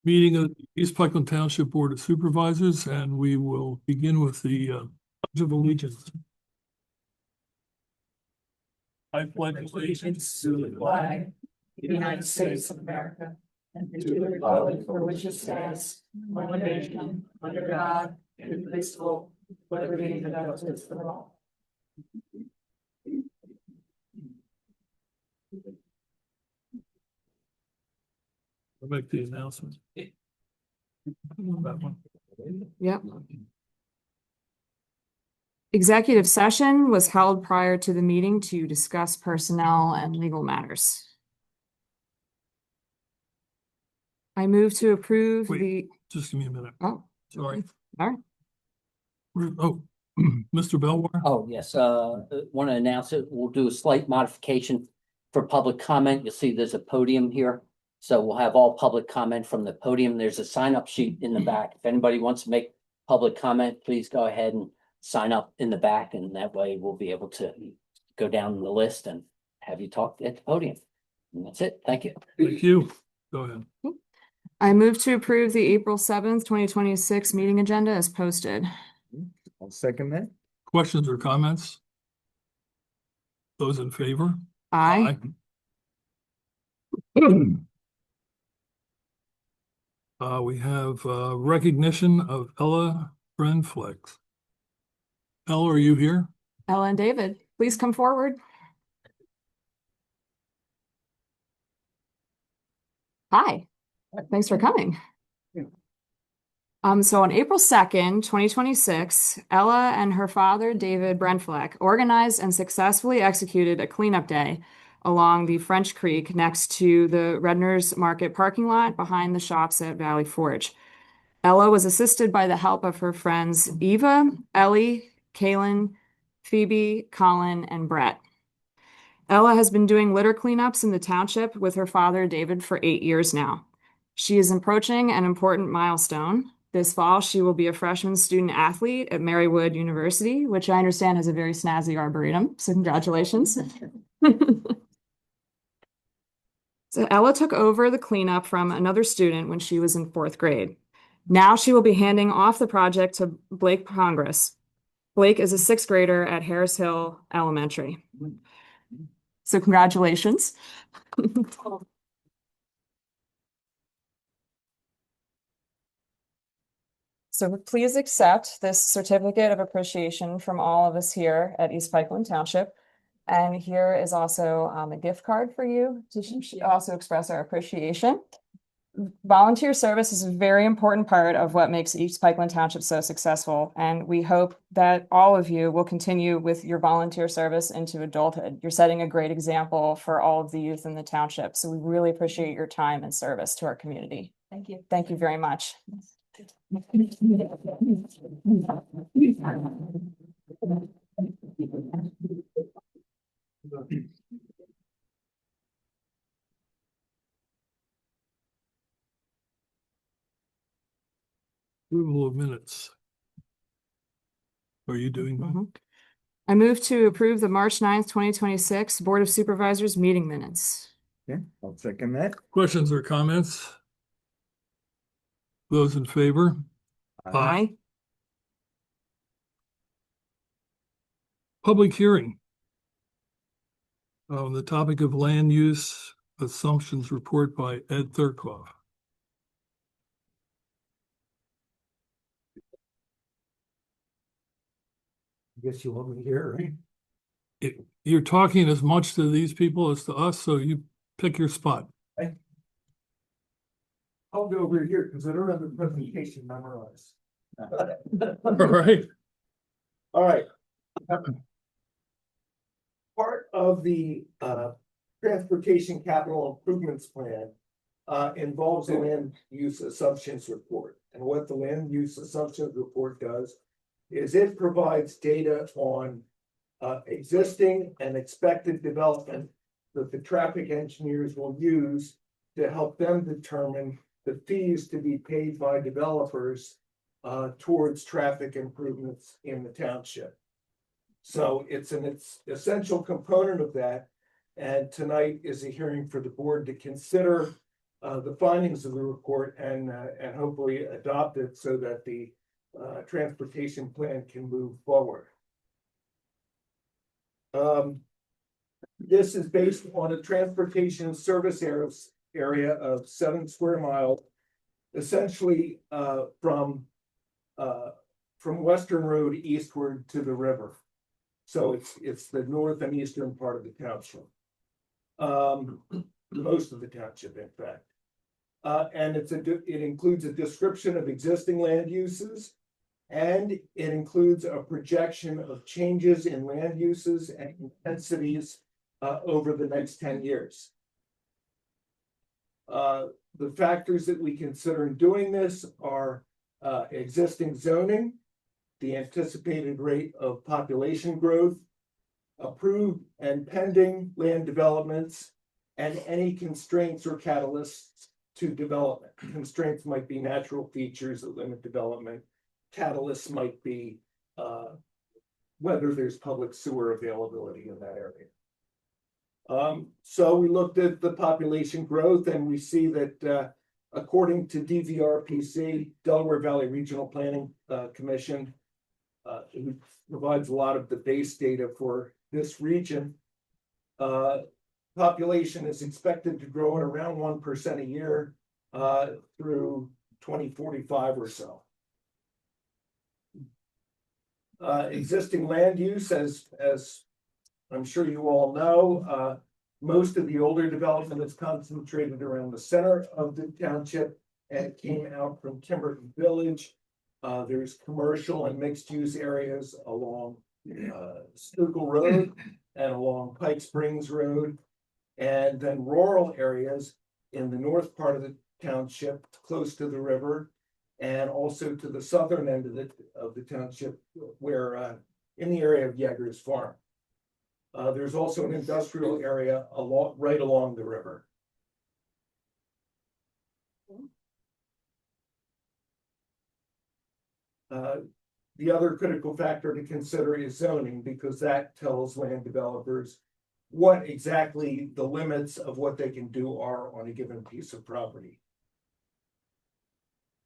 Meeting of the East Pikeland Township Board of Supervisors, and we will begin with the Pledge of Allegiance. I pledge allegiance to the flag of the United States of America, and to the republic for which it stands, one nation, under God, indivisible, with liberty and justice for all. I'll make the announcement. That one. Yep. Executive session was held prior to the meeting to discuss personnel and legal matters. I move to approve Wait. Just give me a minute. Oh, Sorry. all right. Oh, Mr. Belwar. Oh, yes, want to announce it. We'll do a slight modification for public comment. You'll see there's a podium here. So we'll have all public comment from the podium. There's a sign-up sheet in the back. If anybody wants to make public comment, please go ahead and sign up in the back, and that way we'll be able to go down the list and have you talk at the podium. And that's it. Thank you. Thank you. Go ahead. I move to approve the April 7th, 2026 meeting agenda as posted. I'll second that. Questions or comments? Those in favor? Aye. We have recognition of Ella Brenflex. Ella, are you here? Ella and David, please come forward. Hi, thanks for coming. So on April 2nd, 2026, Ella and her father, David Brenfleck, organized and successfully executed a cleanup day along the French Creek next to the Redner's Market parking lot behind the shops at Valley Forge. Ella was assisted by the help of her friends Eva, Ellie, Kaylin, Phoebe, Colin, and Brett. Ella has been doing litter cleanups in the township with her father, David, for 8 years now. She is approaching an important milestone. This fall, she will be a freshman student athlete at Marywood University, which I understand has a very snazzy arboretum. So congratulations. So Ella took over the cleanup from another student when she was in 4th grade. Now she will be handing off the project to Blake Congress. Blake is a 6th grader at Harris Hill Elementary. So congratulations. So please accept this certificate of appreciation from all of us here at East Pikeland Township. And here is also a gift card for you to also express our appreciation. Volunteer service is a very important part of what makes East Pikeland Township so successful. And we hope that all of you will continue with your volunteer service into adulthood. You're setting a great example for all of the youth in the township. So we really appreciate your time and service to our community. Thank you. Thank you very much. Approval of minutes. Are you doing that? I move to approve the March 9th, 2026 Board of Supervisors meeting minutes. Yeah, I'll second that. Questions or comments? Those in favor? Aye. Public hearing. On the topic of land use assumptions report by Ed Thurkloff. I guess you want me here, right? You're talking as much to these people as to us, so you pick your spot. I'll go over here because I don't have the presentation memorized. All right. All right. Part of the Transportation Capital Improvements Plan involves a land use assumptions report. And what the land use assumptions report does is it provides data on existing and expected development that the traffic engineers will use to help them determine the fees to be paid by developers towards traffic improvements in the township. So it's an essential component of that. And tonight is a hearing for the board to consider the findings of the report and hopefully adopt it so that the transportation plan can move forward. This is based on a transportation service area of 7 square miles, essentially from Western Road eastward to the river. So it's the north and eastern part of the township. Most of the township, in fact. And it includes a description of existing land uses, and it includes a projection of changes in land uses and intensities over the next 10 years. The factors that we consider in doing this are existing zoning, the anticipated rate of population growth, approved and pending land developments, and any constraints or catalysts to development. Constraints might be natural features that limit development. Catalysts might be whether there's public sewer availability in that area. So we looked at the population growth, and we see that according to DVRPC, Delaware Valley Regional Planning Commission, who provides a lot of the base data for this region, population is expected to grow at around 1% a year through 2045 or so. Existing land use, as I'm sure you all know, most of the older development is concentrated around the center of the township and came out from Timberton Village. There's commercial and mixed use areas along Schuylkill Road and along Pike Springs Road, and then rural areas in the north part of the township, close to the river, and also to the southern end of the township, where in the area of Yeager's Farm. There's also an industrial area right along the river. The other critical factor to consider is zoning, because that tells land developers what exactly the limits of what they can do are on a given piece of property.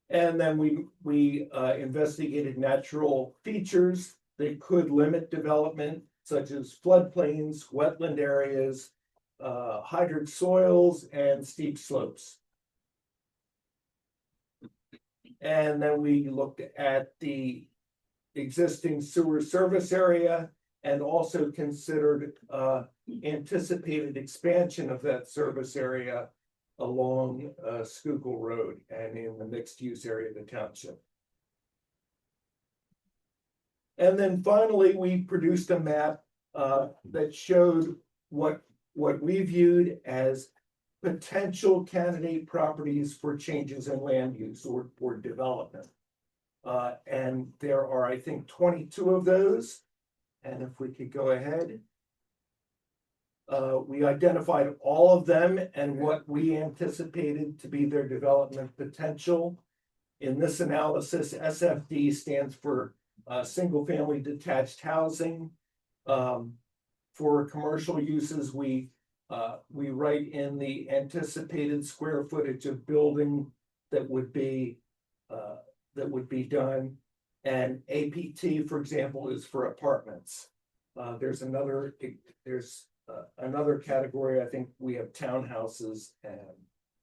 And then we investigated natural features that could limit development, such as floodplains, wetland areas, hydric soils, and steep slopes. And then we looked at the existing sewer service area and also considered anticipated expansion of that service area along Schuylkill Road and in the mixed use area of the township. And then finally, we produced a map that showed what we viewed as potential candidate properties for changes in land use or development. And there are, I think, 22 of those. And if we could go ahead. We identified all of them and what we anticipated to be their development potential. In this analysis, SFD stands for single family detached housing. For commercial uses, we write in the anticipated square footage of building that would be done. And APT, for example, is for apartments. There's another category. I think we have townhouses, and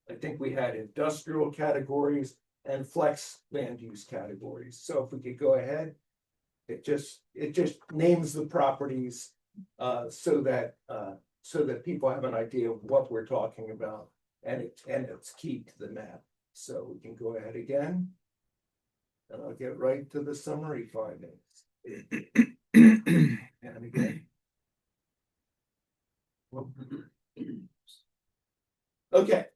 I think we had industrial categories and flex land use categories. So if we could go ahead, it just names the properties so that people have an idea of what we're talking about, and it's key to the map. So we can go ahead again, and I'll get right to the summary findings. And again. Okay,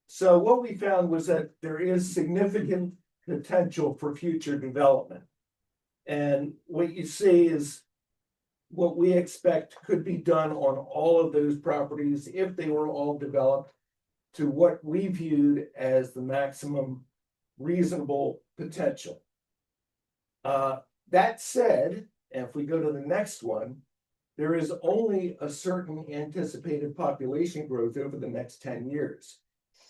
so what we found was that there is significant potential for future development. And what you see is what we expect could be done on all of those properties if they were all developed to what we viewed as the maximum reasonable potential. That said, and if we go to the next one, there is only a certain anticipated population growth over the next 10 years.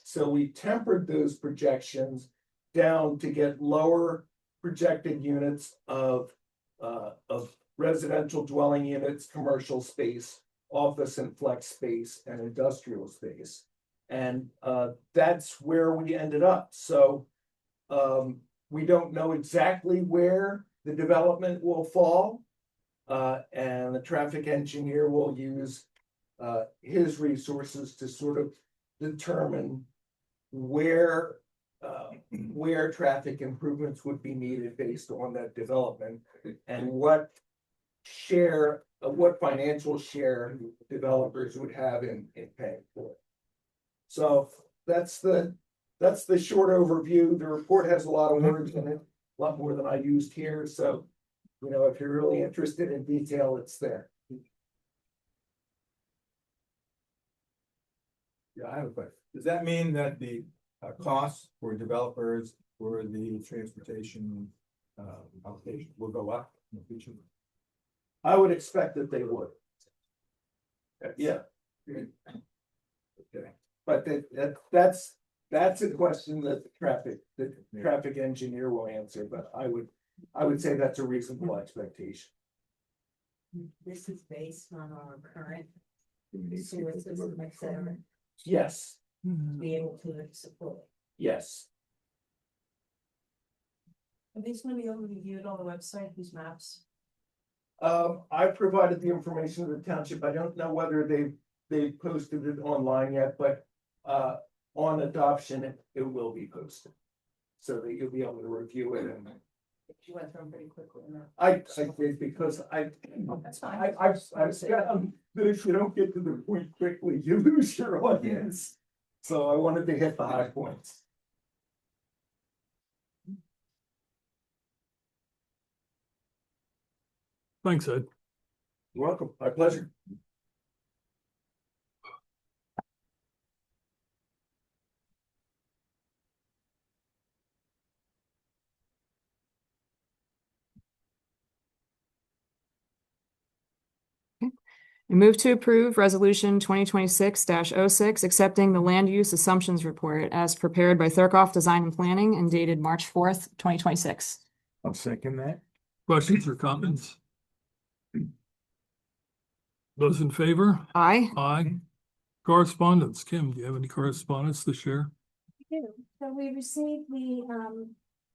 So we tempered those projections down to get lower projected units of residential dwelling units, commercial space, office and flex space, and industrial space. And that's where we ended up. So we don't know exactly where the development will fall. And the traffic engineer will use his resources to sort of determine where traffic improvements would be needed based on that development and what financial share developers would have in paying for it. So that's the short overview. The report has a lot of words in it, a lot more than I used here. So, if you're really interested in detail, it's there. Yeah, I have a question. Does that mean that the costs for developers for the transportation allocation will go up in the future? I would expect that they would. Yeah. Okay. But that's a question that the traffic engineer will answer, but I would say that's a reasonable expectation. This is based on our current sewer system, et cetera, Yes, to be able to support. yes. Are these gonna be able to be viewed on the website, these maps? I provided the information to the township. I don't know whether they've posted it online yet, but on adoption, it will be posted. So that you'll be able to review it and You went through them pretty quickly. I did because That's fine. I've found that if you don't get to the point quickly, you lose your audience. So I wanted to hit the high points. Thanks, Ed. You're welcome. My pleasure. I move to approve Resolution 2026-06, accepting the land use assumptions report as prepared by Thurkoff Design and Planning and dated March 4th, 2026. I'll second that. Questions or comments? Those in favor? Aye. Aye. Correspondence. Kim, do you have any correspondence to share? do. So we received the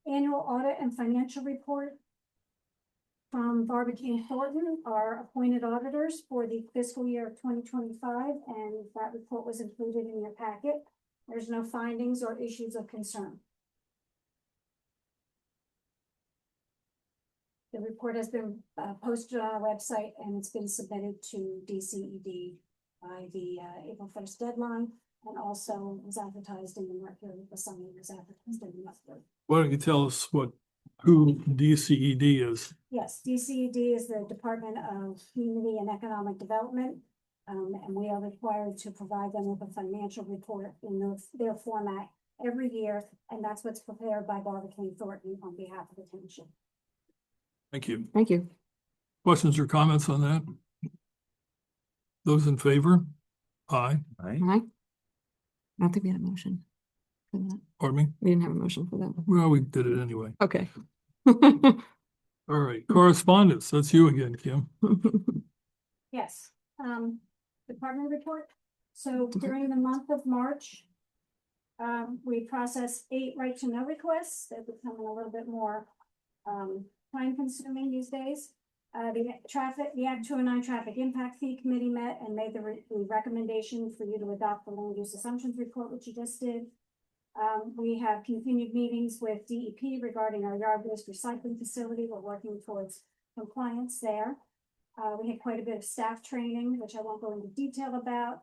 annual audit and financial report from Barbecue Thornton, our appointed auditors for the fiscal year of 2025, and that report was included in your packet. There's no findings or issues of concern. The report has been posted on our website and it's been submitted to DCED by the April 1st deadline, and also was advertised in the Mercury. The summary was advertised in the Mercury. Why don't you tell us who DCED is? Yes, DCED is the Department of Community and Economic Development. And we are required to provide them with a financial report in their format every year. And that's what's prepared by Barbecue Thornton on behalf of the township. Thank you. Thank you. Questions or comments on that? Those in favor? Aye. Aye. Aye. I don't think we had a motion for that. Pardon me? We didn't have a motion for that. Well, we did it anyway. Okay. All right, correspondence. That's you again, Kim. Yes, department report. So during the month of March, we processed 8 right to know requests. They're becoming a little bit more time consuming these days. The Act 209 Traffic Impact Fee Committee met and made the recommendation for you to adopt the land use assumptions report, which you just did. We have continued meetings with DEP regarding our yard waste recycling facility. We're working towards compliance there. We had quite a bit of staff training, which I won't go into detail about.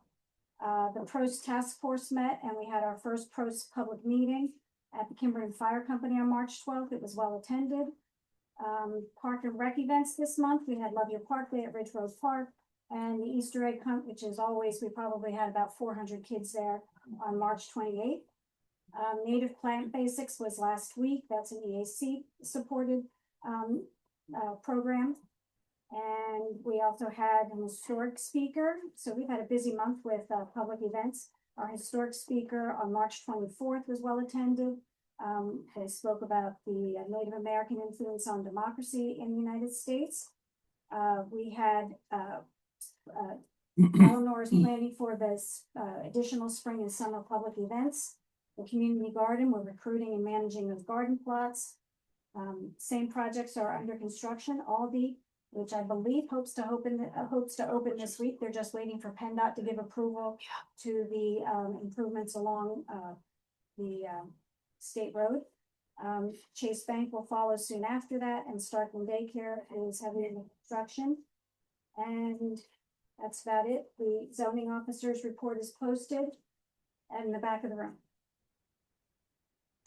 The PROS task force met and we had our first PROS public meeting at the Kimberly Fire Company on March 12th. It was well attended. Park and rec events this month. We had Love Your Park Day at Ridge Rose Park and the Easter egg hunt, which is always, we probably had about 400 kids there on March 28th. Native Plant Basics was last week. That's an EAC supported program. And we also had an historic speaker. So we've had a busy month with public events. Our historic speaker on March 24th was well attended. They spoke about the Native American influence on democracy in the United States. We had Eleanor is planning for this additional spring and summer public events. The community garden, we're recruiting and managing those garden plots. Same projects are under construction. Aldi, which I believe hopes to open this week. They're just waiting for PennDOT to give approval to the improvements along the State Road. Chase Bank will follow soon after that, and Starkland Daycare is heavily in construction. And that's about it. The zoning officer's report is posted in the back of the room.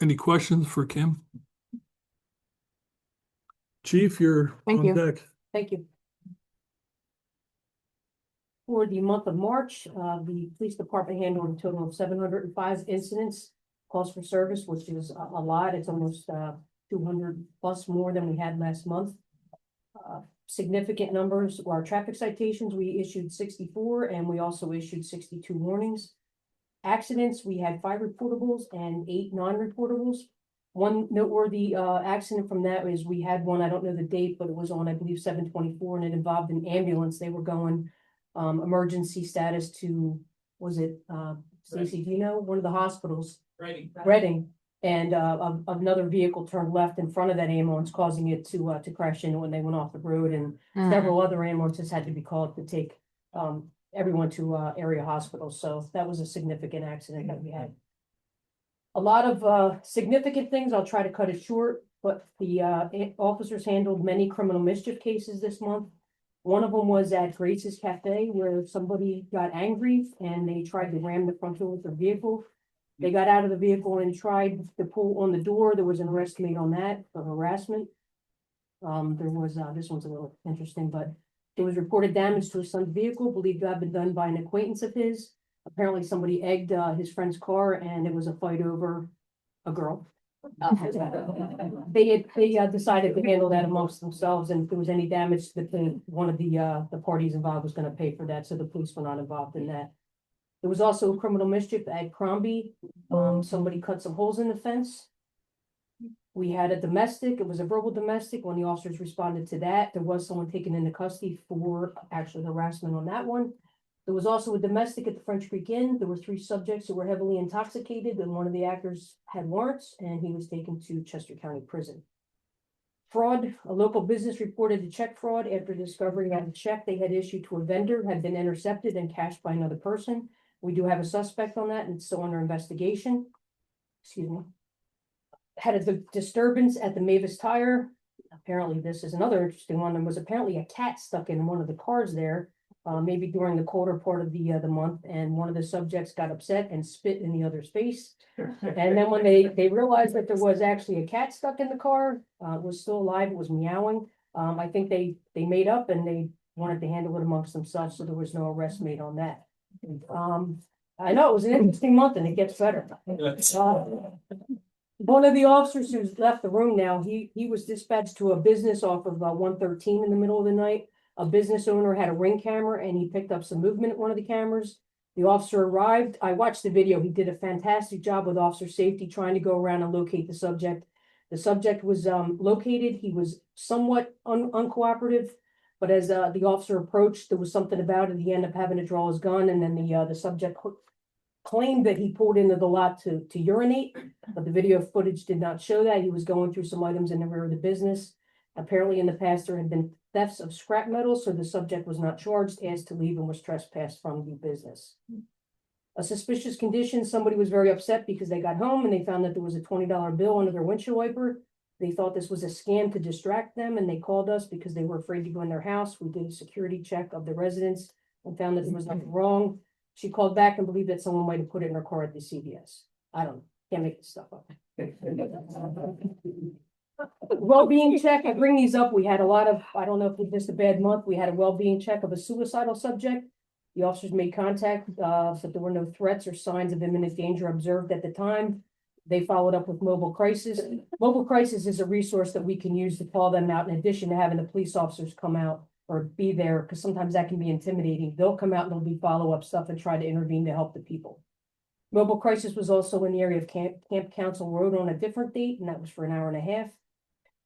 Any questions for Kim? Chief, you're Thank on you. deck. Thank you. For the month of March, the police department handled a total of 705 incidents, calls for service, which is a lot. It's almost 200 plus more than we had last month. Significant numbers were our traffic citations. We issued 64 and we also issued 62 warnings. Accidents, we had 5 reportables and 8 non-reportables. One noteworthy accident from that is we had one, I don't know the date, but it was on, I believe, 7/24, and it involved an ambulance. They were going emergency status to, was it Stacy, do you know, one of the hospitals? Reading. And another vehicle turned left in front of that ambulance, causing it to crash in when they went off the road, and several other ambulances had to be called to take everyone to area hospitals. So that was a significant accident that we had. A lot of significant things. I'll try to cut it short, but the officers handled many criminal mischief cases this month. One of them was at Grace's Cafe, where somebody got angry and they tried to ram the front door with their vehicle. They got out of the vehicle and tried to pull on the door. There was an arrest made on that for harassment. There was, this one's a little interesting, but there was reported damage to his son's vehicle, believed to have been done by an acquaintance of his. Apparently somebody egged his friend's car and it was a fight over a girl. They decided to handle that amongst themselves, and if there was any damage, one of the parties involved was going to pay for that, so the police were not involved in that. There was also a criminal mischief at Crombie. Somebody cut some holes in the fence. We had a domestic. It was a verbal domestic. When the officers responded to that, there was someone taken into custody for actual harassment on that one. There was also a domestic at the French Creek Inn. There were 3 subjects who were heavily intoxicated, and one of the actors had warrants, and he was taken to Chester County Prison. Fraud, a local business reported a check fraud after discovering that the check they had issued to a vendor had been intercepted and cashed by another person. We do have a suspect on that, and it's still under investigation. Excuse me. Had a disturbance at the Mavis Tire. Apparently, this is another interesting one. There was apparently a cat stuck in one of the cars there. Maybe during the colder part of the month, and one of the subjects got upset and spit in the other's face. And then when they realized that there was actually a cat stuck in the car, it was still alive, it was meowing. I think they made up and they wanted to handle it amongst themselves, so there was no arrest made on that. I know it was an interesting month, and it gets better. One of the officers who's left the room now, he was dispatched to a business off of 113 in the middle of the night. A business owner had a Ring camera and he picked up some movement at one of the cameras. The officer arrived. I watched the video. He did a fantastic job with officer safety, trying to go around and locate the subject. The subject was located. He was somewhat uncooperative, but as the officer approached, there was something about it. He ended up having to draw his gun, and then the subject claimed that he pulled into the lot to urinate, but the video footage did not show that. He was going through some items in the rear of the business. Apparently in the past there had been thefts of scrap metal, so the subject was not charged, asked to leave, and was trespassed from the business. A suspicious condition, somebody was very upset because they got home and they found that there was a $20 bill under their windshield wiper. They thought this was a scam to distract them, and they called us because they were afraid to go in their house. We did a security check of the residence and found that there was nothing wrong. She called back and believed that someone might have put it in her car at the CVS. I don't know, can't make this stuff up. Well-being check, I bring these up. We had a lot of, I don't know if it was just a bad month. We had a well-being check of a suicidal subject. The officers made contact, but there were no threats or signs of imminent danger observed at the time. They followed up with mobile crisis. Mobile crisis is a resource that we can use to call them out in addition to having the police officers come out or be there, because sometimes that can be intimidating. They'll come out and there'll be follow-up stuff and try to intervene to help the people. Mobile crisis was also in the area of Camp Council Road on a different date, and that was for an hour and a half.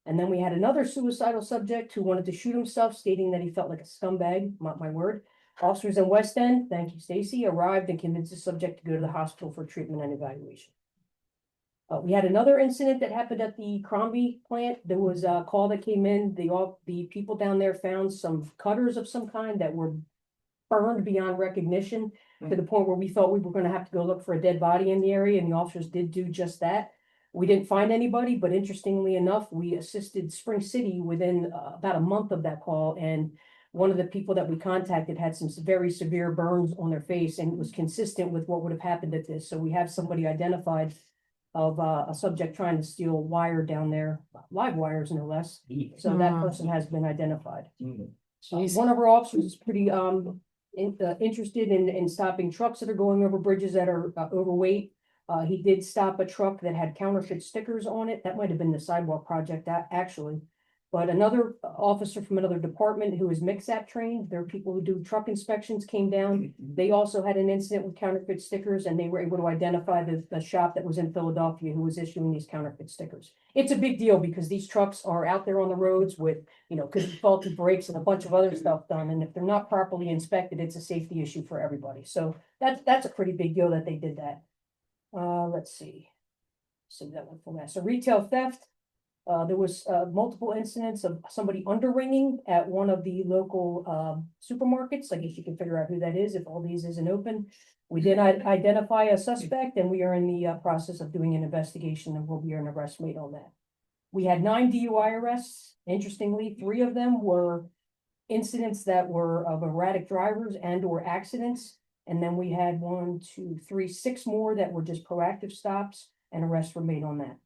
And then we had another suicidal subject who wanted to shoot himself, stating that he felt like a scumbag, not my word. Officers in West End, thank you, Stacy, arrived and convinced the subject to go to the hospital for treatment and evaluation. We had another incident that happened at the Crombie plant. There was a call that came in. The people down there found some cutters of some kind that were burned beyond recognition, to the point where we thought we were going to have to go look for a dead body in the area, and the officers did do just that. We didn't find anybody, but interestingly enough, we assisted Spring City within about a month of that call, and one of the people that we contacted had some very severe burns on their face, and it was consistent with what would have happened at this. So we have somebody identified of a subject trying to steal wire down there, live wires no less. So that person has been identified. Jeez. One of our officers is pretty interested in stopping trucks that are going over bridges that are overweight. He did stop a truck that had counterfeit stickers on it. That might have been the sidewalk project, actually. But another officer from another department who is MIXAP trained, there are people who do truck inspections, came down. They also had an incident with counterfeit stickers, and they were able to identify the shop that was in Philadelphia who was issuing these counterfeit stickers. It's a big deal because these trucks are out there on the roads with, could be faulty brakes and a bunch of other stuff done. And if they're not properly inspected, it's a safety issue for everybody. So that's a pretty big deal that they did that. Let's see. So that one from that. So retail theft. There was multiple incidents of somebody underringing at one of the local supermarkets. I guess you can figure out who that is if all these isn't open. We did identify a suspect, and we are in the process of doing an investigation, and will be an arrest made on that. We had 9 DUI arrests. Interestingly, 3 of them were incidents that were of erratic drivers and or accidents. And then we had 6 more that were just proactive stops, and arrests were made on that.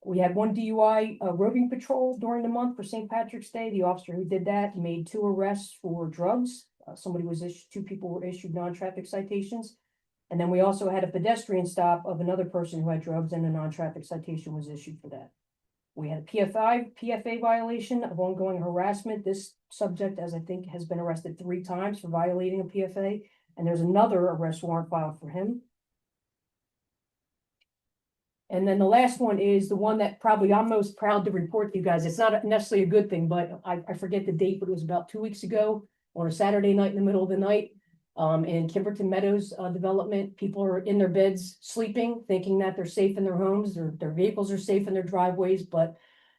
We had 1 DUI roving patrol during the month for St. Patrick's Day. The officer who did that made 2 arrests for drugs. 2 people were issued non-traffic citations. And then we also had a pedestrian stop of another person who had drugs, and a non-traffic citation was issued for that. We had a PFA violation of ongoing harassment. This subject, as I think, has been arrested 3 times for violating a PFA, and there's another arrest warrant filed for him. And then the last one is the one that probably I'm most proud to report to you guys. It's not necessarily a good thing, but I forget the date, but it was about 2 weeks ago on a Saturday night in the middle of the night. In Kimberton Meadows development, people are in their beds sleeping, thinking that they're safe in their homes, their vehicles are safe in their driveways, but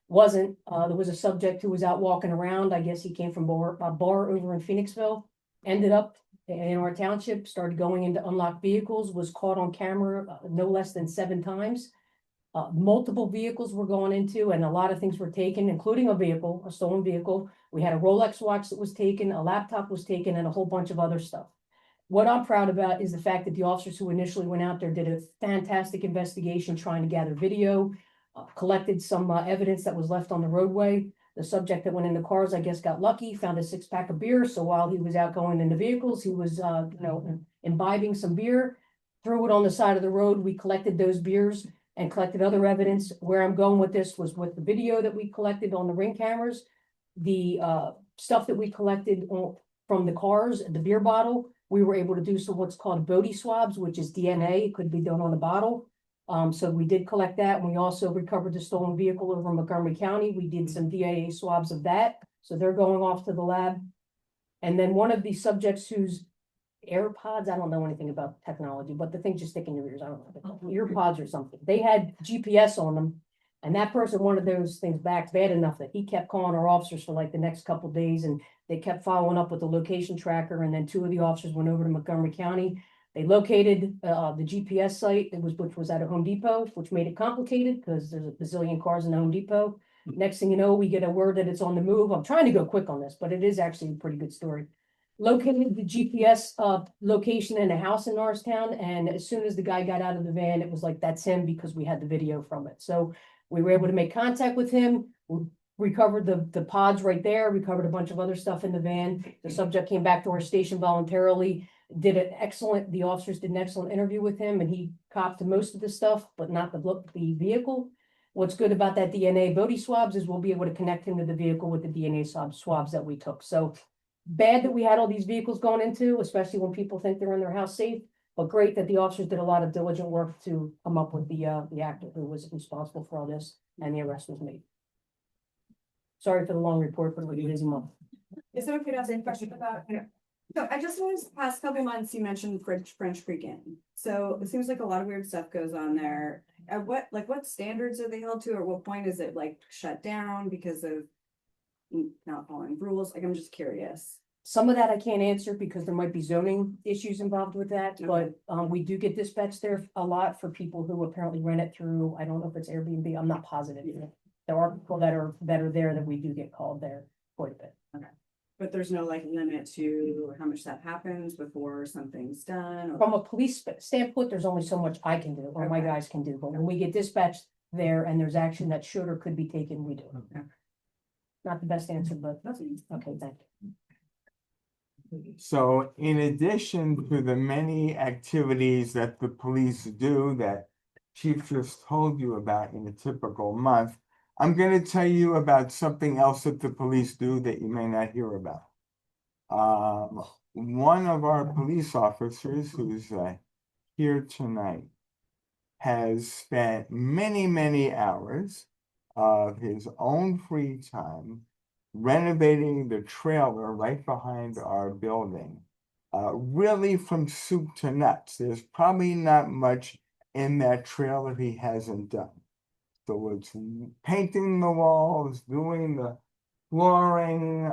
wasn't. There was a subject who was out walking around. I guess he came from a bar over in Phoenixville, ended up in our township, started going into unlocked vehicles, was caught on camera no less than 7 times. Multiple vehicles were going into, and a lot of things were taken, including a stolen vehicle. We had a Rolex watch that was taken, a laptop was taken, and a whole bunch of other stuff. What I'm proud about is the fact that the officers who initially went out there did a fantastic investigation, trying to gather video, collected some evidence that was left on the roadway. The subject that went in the cars, I guess, got lucky, found a 6-pack of beer. So while he was out going into vehicles, he was, imbibing some beer, threw it on the side of the road. We collected those beers and collected other evidence. Where I'm going with this was with the video that we collected on the Ring cameras, the stuff that we collected from the cars, the beer bottle. We were able to do some what's called body swabs, which is DNA. It could be done on the bottle. So we did collect that. And we also recovered the stolen vehicle over in Montgomery County. We did some DNA swabs of that. So they're going off to the lab. And then one of the subjects whose AirPods, I don't know anything about technology, but the thing just stick in your ears, I don't know, earpods or something. They had GPS on them, and that person wanted those things back bad enough that he kept calling our officers for like the next couple of days, and they kept following up with the location tracker. And then 2 of the officers went over to Montgomery County. They located the GPS site, which was at a Home Depot, which made it complicated because there's a bazillion cars in the Home Depot. Next thing you know, we get a word that it's on the move. I'm trying to go quick on this, but it is actually a pretty good story. Located the GPS location in a house in Norristown, and as soon as the guy got out of the van, it was like, that's him, because we had the video from it. So we were able to make contact with him. We recovered the pods right there, recovered a bunch of other stuff in the van. The subject came back to our station voluntarily, the officers did an excellent interview with him, and he copped to most of the stuff, but not the vehicle. What's good about that DNA body swabs is we'll be able to connect him to the vehicle with the DNA swabs that we took. So bad that we had all these vehicles going into, especially when people think they're in their house safe, But great that the officers did a lot of diligent work to come up with the actor who was responsible for all this, and the arrest was made. Sorry for the long report, but it was a busy month. Is it okay to ask a question about? So I just noticed the past couple months you mentioned French Creek Inn. So it seems like a lot of weird stuff goes on there. At what standards are they held to, or what point is it like shut down because of not following rules? Like, I'm just curious. Some of that I can't answer because there might be zoning issues involved with that, Okay. but we do get dispatched there a lot for people who apparently rent it through, I don't know if it's Airbnb, I'm not positive. There are people that are there that we do get called there quite a bit. But there's no like limit to how much that happens before something's done? Or... From a police standpoint, there's only so much I can do or my Okay. guys can do, but when we get dispatched there and there's action that should or could be taken, we do. Okay. Not the best answer, but okay, thank you. So in addition to the many activities that the police do that Chief just told you about in a typical month, I'm going to tell you about something else that the police do that you may not hear about. One of our police officers who's here tonight has spent many hours of his own free time renovating the trailer right behind our building, really from soup to nuts. There's probably not much in that trailer he hasn't done. So it's painting the walls, doing the flooring.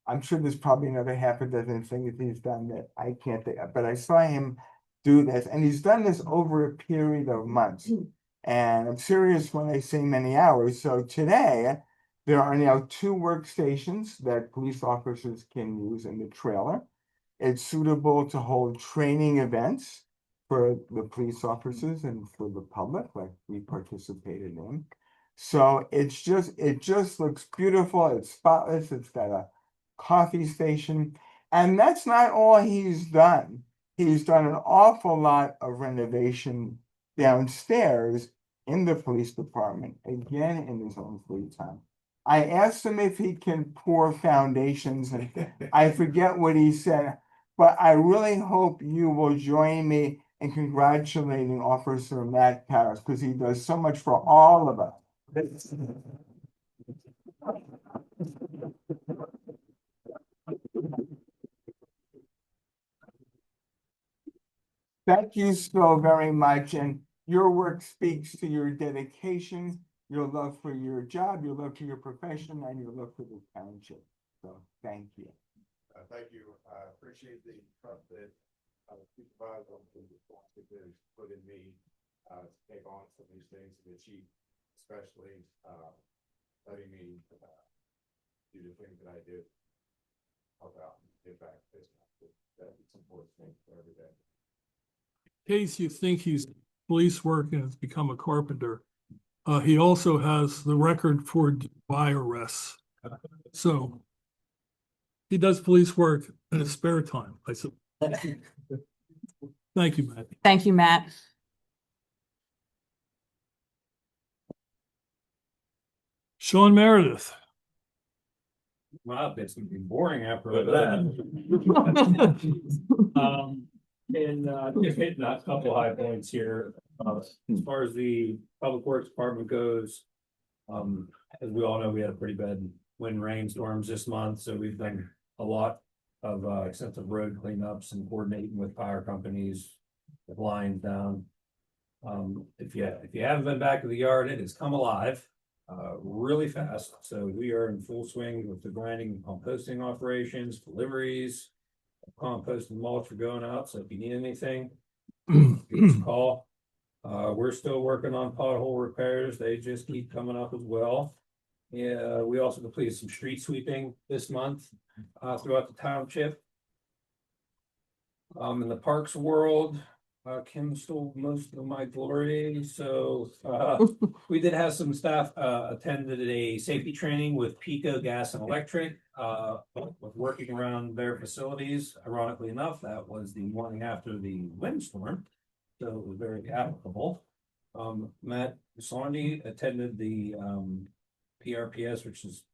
I'm sure there's probably another half a dozen things he's done that I can't think of, but I saw him do this, and he's done this over a period of months. And I'm serious when I say many hours. So today, there are now 2 workstations that police officers can use in the trailer. It's suitable to hold training events for the police officers and for the public, like we participated in. So it just looks beautiful. It's spotless. It's got a coffee station. And that's not all he's done. He's done an awful lot of renovation downstairs in the police department, again in his own free time. I asked him if he can pour foundations, and I forget what he said, but I really hope you will join me in congratulating Officer Matt Paris, because he does so much for all of us. Thank you so very much, and your work speaks to your dedication, your love for your job, your love for your profession, and your love for the township. So thank you. Thank you. I appreciate the trust that Supervisor has put in me to take on some of these things, and the chief especially letting me do the things that I do. Help out and give back to this. That's important thing for every day. In case you think he's police work and has become a carpenter, he also has the record for DUI arrests. So he does police work in his spare time, I suppose. Thank you, Matt. Thank you, Matt. Sean Meredith. Wow, it's gonna be boring after that. And just hitting a couple high points here. As far as the Public Works Department goes, as we all know, we had a pretty bad wind rainstorms this month, so we've done a lot of extensive road cleanups and coordinating with power companies, with lines down. If you haven't been back to the yard, it has come alive really fast. So we are in full swing with the grinding and composting operations, deliveries, compost and mulch are going out. So if you need anything, give us a call. We're still working on pothole repairs. They just keep coming up as well. Yeah, we also completed some street sweeping this month throughout the township. In the parks world, Kim stole most of my glory. So we did have some staff attended a safety training with Pico Gas and Electric with working around their facilities. Ironically enough, that was the morning after the windstorm, so it was very applicable. Matt Sondi attended the PRPS, which is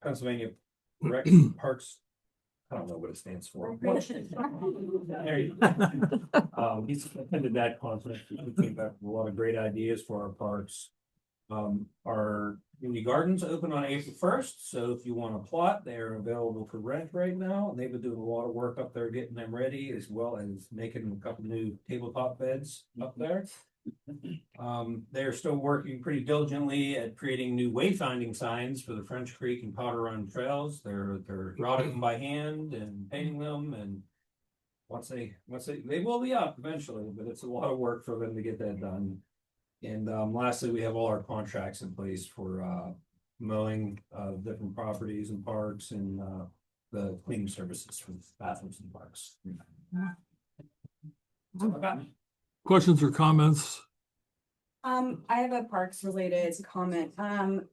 Pennsylvania Parks I don't know what it stands for. There you go. He's attended that conference. He came back with a lot of great ideas for our parks. Our community gardens open on April 1st, so if you want to plot, they're available for rent right now. They've been doing a lot of work up there getting them ready, as well as making a couple new tabletop beds up there. They're still working pretty diligently at creating new wayfinding signs for the French Creek and Powder Run trails. They're routing them by hand and painting them, and once they will be up eventually, but it's a lot of work for them to get that done. And lastly, we have all our contracts in place for mowing different properties and parks, and the cleaning services for the bathrooms and parks. That's all I got. Questions or comments? I have a parks related comment.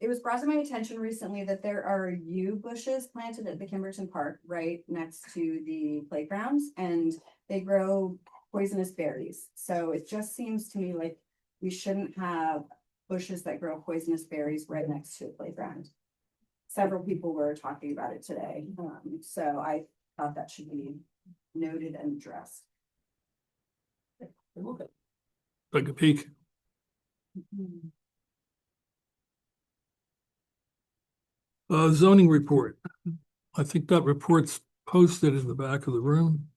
It was brought to my attention recently that there are yew bushes planted at the Kimberton Park right next to the playgrounds, and they grow poisonous berries. So it just seems to me like we shouldn't have bushes that grow poisonous berries right next to a playground. Several people were talking about it today, so I thought that should be noted and addressed. Take a peek. Zoning report. I think that report's posted in the back of the room.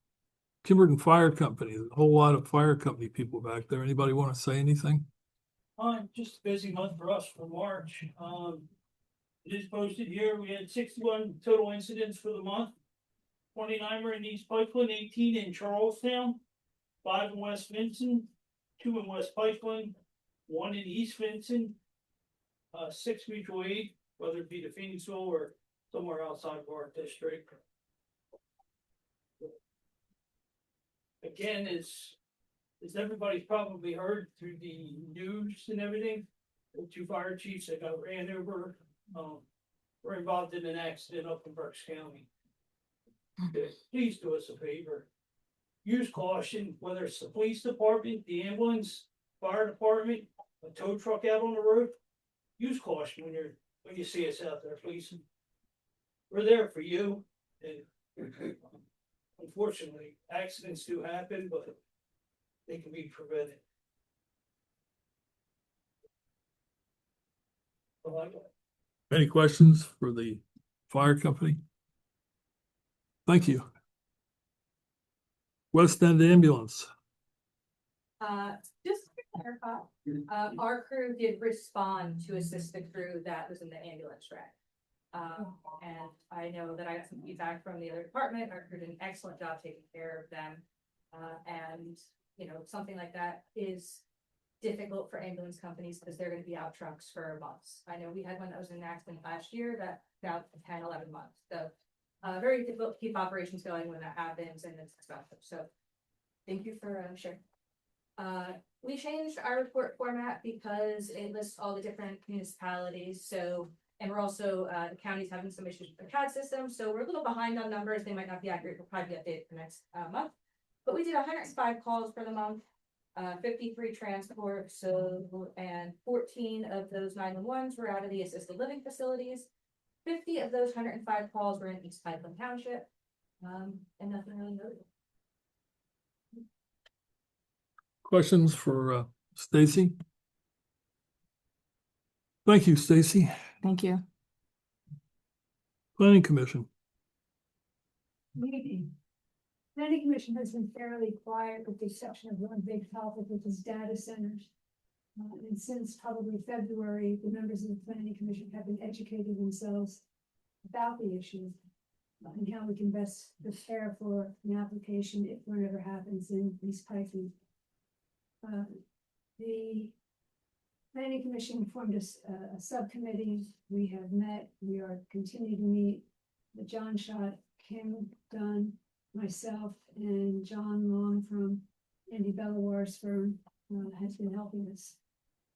Kimberton Fire Company, a whole lot of fire company people back there. Anybody want to say anything? Just a busy month for us for March. It is posted here. We had 61 total incidents for the month. 29 were in East Pikeland, 18 in Charlestown, 5 in West Vincent, 2 in West Pikeland, 1 in East Vincent, 6 mutual aid, whether it be the Phoenixville or somewhere outside of our district. Again, as everybody's probably heard through the news and everything, the 2 fire chiefs that got ran over, were involved in an accident up in Berks County. Please do us a favor. Use caution, whether it's the police department, the ambulance, fire department, a tow truck out on the road. Use caution when you see us out there, please. We're there for you. And unfortunately, accidents do happen, but they can be prevented. Any questions for the fire company? Thank you. West End Ambulance. Just to clarify, our crew did respond to assist the crew that was in the ambulance wreck. And I know that I got some feedback from the other department. Our crew did an excellent job taking care of them. And, you know, something like that is difficult for ambulance companies because they're going to be out trucks for months. I know we had one that was in an accident last year that about 10, 11 months. So very difficult to keep operations going when that happens, and it's expensive. So thank you for sharing. We changed our report format because it lists all the different municipalities. So, and we're also, the county's having some issues with the CAD system. So we're a little behind on numbers. They might not be accurate. We'll probably be updated for next month. But we did 105 calls for the month, 53 transports. So, and 14 of those 911s were out of the assisted living facilities. 50 of those 105 calls were in East Pikeland Township. And nothing really notable. Questions for Stacy? Thank you, Stacy. Thank you. Planning Commission. Meeting. Planning Commission has been fairly quiet with the exception of one big topic, which is data centers. And since probably February, the members of the Planning Commission have been educating themselves about the issue and how we can best prepare for an application if one ever happens in East Pikeland. The Planning Commission formed a subcommittee. We have met. We are continuing to meet. John Schott, Kim Dunn, myself, and John Long from Andy Bellawar's firm has been helping us.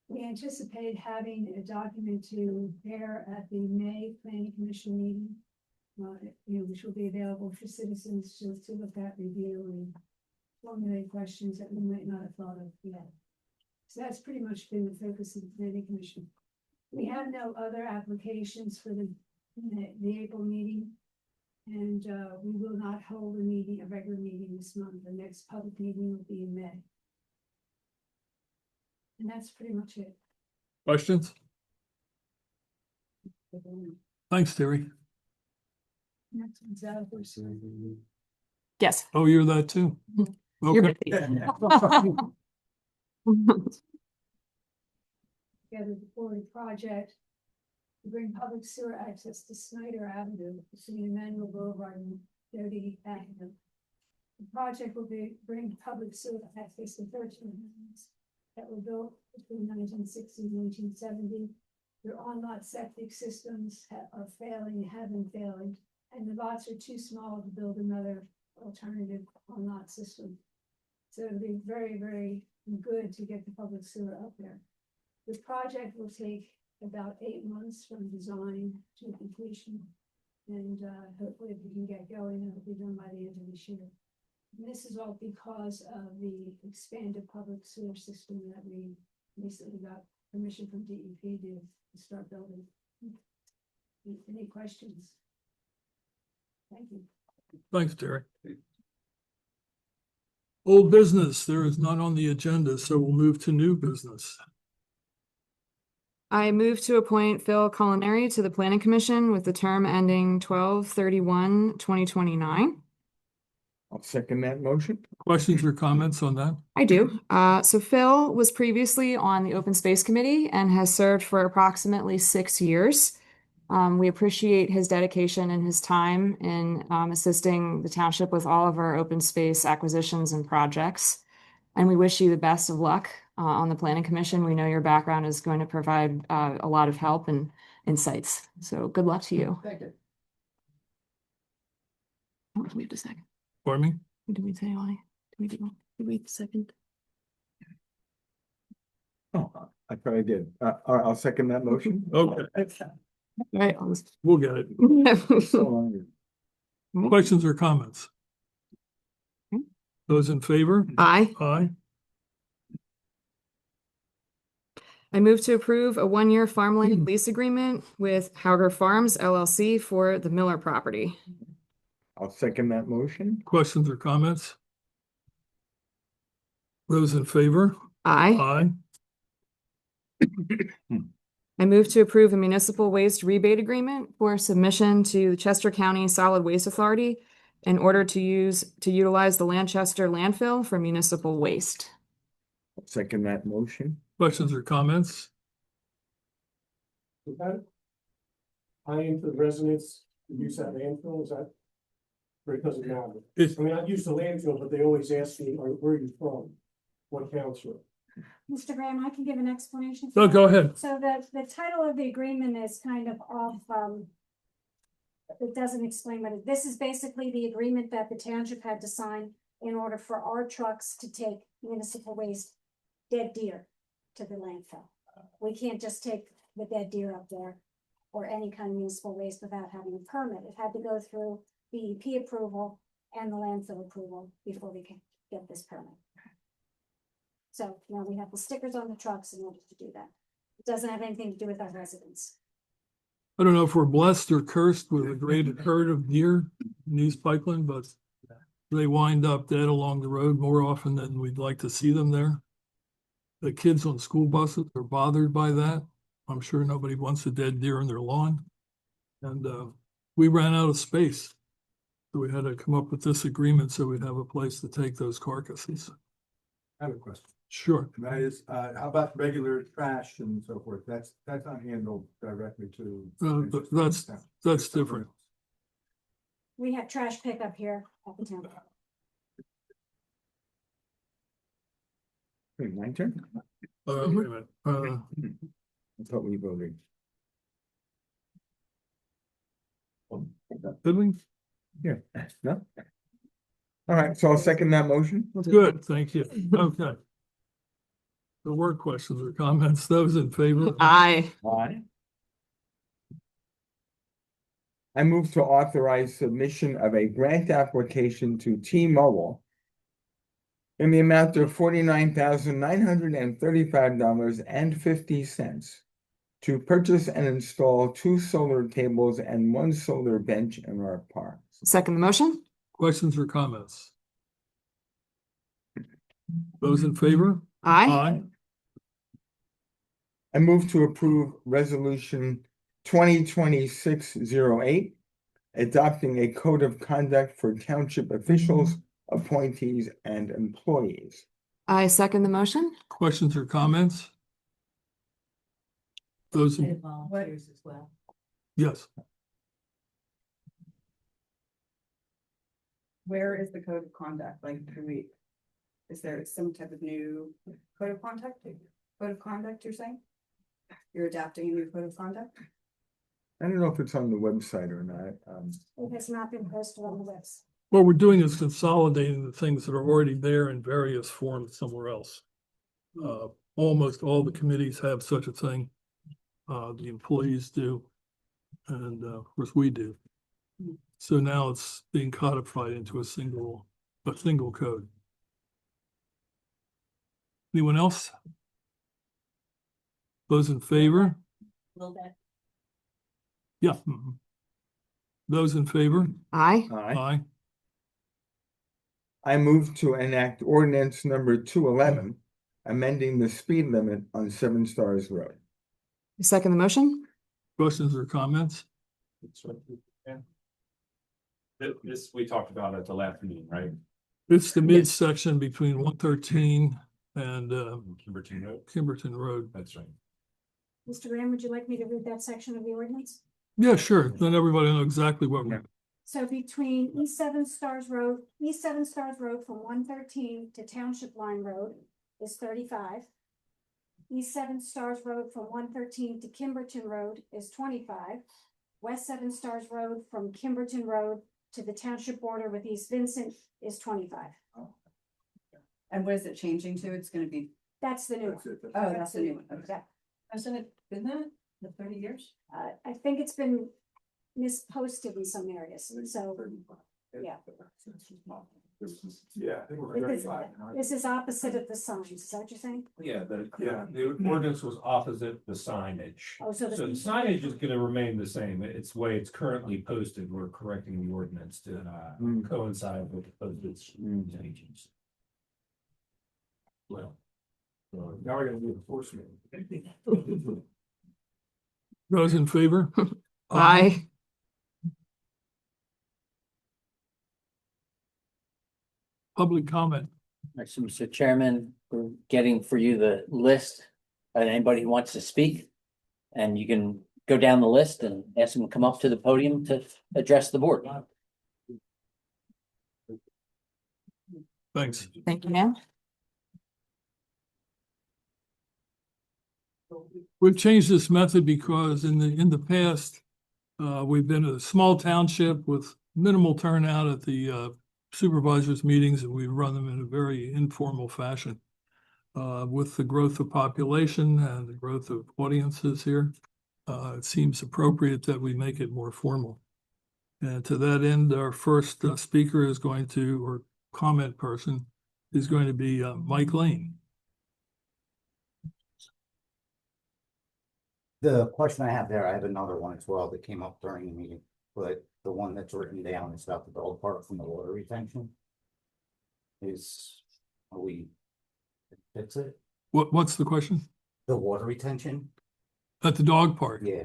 We anticipate having a document to prepare at the May Planning Commission meeting, which will be available for citizens to look at, review, and formulate questions that we might not have thought of yet. So that's pretty much been the focus of the Planning Commission. We have no other applications for the April meeting. And we will not hold a regular meeting this month. The next public meeting will be in May. And that's pretty much it. Questions? Thanks, Terry. Next one's out. Yes. Oh, you're that too? You're Okay. busy. Together before the project to bring public sewer access to Snyder Avenue, the City Emmanuel Boulevard and 30 Avenue. The project will bring public sewer access to 13 homes that were built between 1960 and 1970. Their on-lot septic systems are failing, have been failing, and the lots are too small to build another alternative on-lot system. So it'll be very, very good to get the public sewer up there. The project will take about 8 months from design to completion. And hopefully if we can get going, it'll be done by the end of this year. And this is all because of the expanded public sewer system that we recently got permission from DEP to start building. Any questions? Thank you. Thanks, Terry. Old business, there is none on the agenda, so we'll move to new business. I move to appoint Phil Culinary to the Planning Commission with the term ending 12/31/2029. I'll second that motion. Questions or comments on that? I do. So Phil was previously on the Open Space Committee and has served for approximately 6 years. We appreciate his dedication and his time in assisting the township with all of our open space acquisitions and projects. And we wish you the best of luck on the Planning Commission. We know your background is going to provide a lot of help and insights. So good luck to you. Thank you. Oh, wait a second. Pardon me? Did we say why? Did we second? Oh, I probably did. I'll second that motion. Okay, All right. we'll get it. So long. Questions or comments? Those in favor? Aye. Aye. I move to approve a 1-year farmland lease agreement with Hauger Farms LLC for the Miller property. I'll second that motion. Questions or comments? Those in favor? Aye. Aye. I move to approve a municipal waste rebate agreement for submission to the Chester County Solid Waste Authority in order to utilize the Lanchester landfill for municipal waste. I'll second that motion. Questions or comments? Is that tying to the residents who use that landfill, is that? Or it doesn't matter? It's, I mean, I use the landfill, but they always ask me, where are you from? What council? Mr. Graham, I can give an explanation. no, go ahead. So the title of the agreement is kind of off, it doesn't explain what it, this is basically the agreement that the township had to sign in order for our trucks to take municipal waste, dead deer, to the landfill. We can't just take the dead deer up there or any kind of municipal waste without having a permit. It had to go through DEP approval and the landfill approval before we can get this permit. So now we have the stickers on the trucks in order to do that. It doesn't have anything to do with our residents. I don't know if we're blessed or cursed with a great herd of deer in East Pikeland, but they wind up dead along the road more often than we'd like to see them there. The kids on school buses are bothered by that. I'm sure nobody wants a dead deer in their lawn. And we ran out of space. So we had to come up with this agreement so we'd have a place to take those carcasses. I have a question. Sure. And that is, how about regular trash and so forth? That's not handled directly to. But that's different. We have trash pickup here at the town. Wait, my turn? Wait a minute. I thought we voted. Did we? Yeah, no? All right, so I'll second that motion. Good, thank you. Okay. The word questions or comments, those in favor? Aye. Aye. I move to authorize submission of a grant application to T-Mobile in the amount of $49,935.50 to purchase and install 2 solar tables and 1 solar bench in our parks. Second the motion? Questions or comments? Those in favor? Aye. I move to approve resolution 2026-08, adopting a code of conduct for township officials, appointees, and employees. I second the motion. Questions or comments? Those, And volunteers as well. yes, Where is the code of conduct? Like, is there some type of new code of conduct? You're saying? You're adapting a new code of conduct? I don't know if it's on the website or not. It has not been posted on the website. what we're doing is consolidating the things that are already there in various forms somewhere else. Almost all the committees have such a thing. The employees do, and of course we do. So now it's being codified into a single code. Anyone else? Those in favor? Will that Yeah. Those in favor? Aye. Aye. I move to enact ordinance number 211, amending the speed limit on Seven Stars Road. Second the motion? Questions or comments? This we talked about at the last meeting, right? It's the midsection between 113 and Kimberton Road. Kimberton Road. That's right. Mr. Graham, would you like me to read that section of the ordinance? Yeah, sure. Then everybody know exactly what we're. So between East Seven Stars Road from 113 to Township Line Road is 35. East Seven Stars Road from 113 to Kimberton Road is 25. West Seven Stars Road from Kimberton Road to the township border with East Vincent is 25. And what is it changing to? It's gonna be, That's the new one. oh, that's the new one. Okay. Yeah. Hasn't it been that, the 30 years? I think it's been misposted in some areas, so, yeah. Yeah. This is opposite of the signs, is that what you're saying? Yeah, the ordinance was opposite the signage. Oh, so So the signage is gonna remain the same. It's the way it's currently posted. We're correcting the ordinance to coincide with the postage changes. Well. So now we're gonna do enforcement. Those in favor? Aye. Public comment. So, Mr. Chairman, we're getting for you the list of anybody who wants to speak. And you can go down the list and ask them to come up to the podium to address the board. Thanks. Thank you, ma'am. We've changed this method because in the past, we've been a small township with minimal turnout at the supervisors meetings, and we run them in a very informal fashion. With the growth of population and the growth of audiences here, it seems appropriate that we make it more formal. And to that end, our first speaker is going to, or comment person, is going to be Mike Lane. The question I have there, I have another one as well that came up during the meeting, but the one that's written down is about the dog park from the water retention. Are we fix it? What's the question? The water retention? At the dog park? Yeah.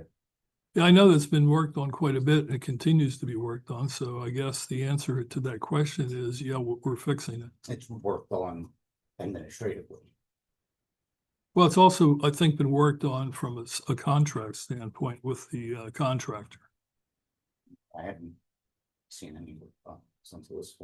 Yeah, I know that's been worked on quite a bit. And it continues to be worked on. So I guess the answer to that question is, yeah, we're fixing it. It's worked on administratively. Well, it's also, I think, been worked on from a contract standpoint with the contractor. I haven't seen any since it was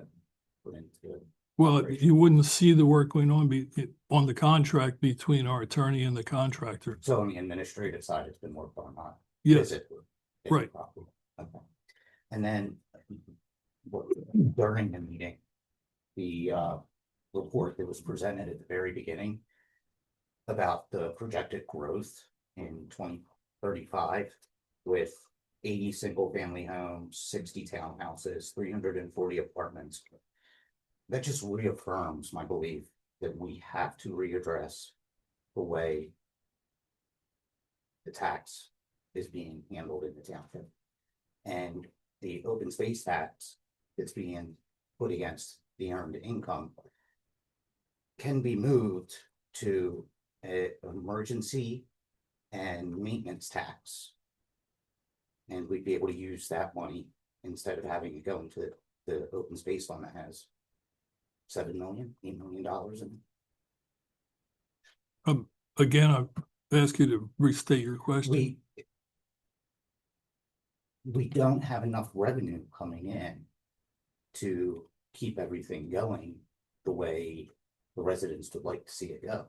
put into. Well, operation. you wouldn't see the work going on the contract between our attorney and the contractor. So on the administrative side, it's been worked on, not Yes, physically. right. Okay. And then during the meeting, the report that was presented at the very beginning about the projected growth in 2035 with 80 single-family homes, 60 townhouses, 340 apartments. That just reaffirms my belief that we have to readdress the way the tax is being handled in the township. And the open space tax that's being put against the earned income can be moved to an emergency and maintenance tax. And we'd be able to use that money instead of having it go into the open space fund that has $7 million, $8 million in it. Again, I ask you to restate your question. We don't have enough revenue coming in to keep everything going the way the residents would like to see it go.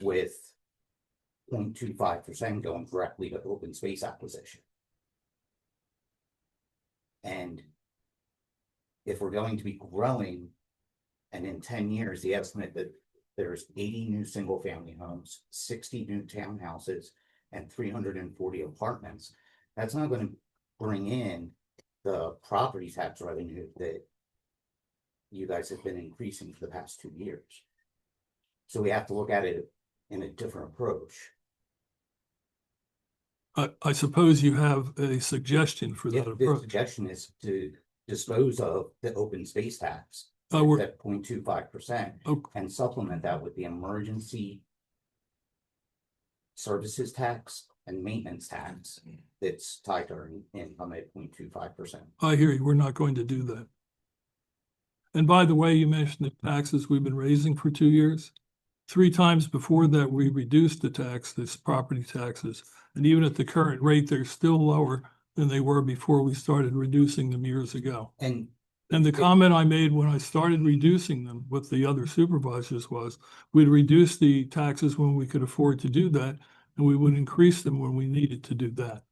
With 0.25% going directly to open space acquisition. And if we're going to be growing, and in 10 years, the estimate that there's 80 new single family homes, 60 new townhouses, and 340 apartments, that's not going to bring in the property tax revenue that you guys have been increasing for the past 2 years. So we have to look at it in a different approach. I suppose you have a suggestion for that The approach. suggestion is to dispose of the open space tax at 0.25% and supplement that with the emergency services tax and maintenance tax that's tied to our income at 0.25%. I hear you. We're not going to do that. And by the way, you mentioned the taxes we've been raising for 2 years. 3 times before that, we reduced the tax, this property taxes. And even at the current rate, they're still lower than they were before we started reducing them years ago. And the comment I made when I started reducing them with the other supervisors was we'd reduce the taxes when we could afford to do that, and we would increase them when we needed to do that.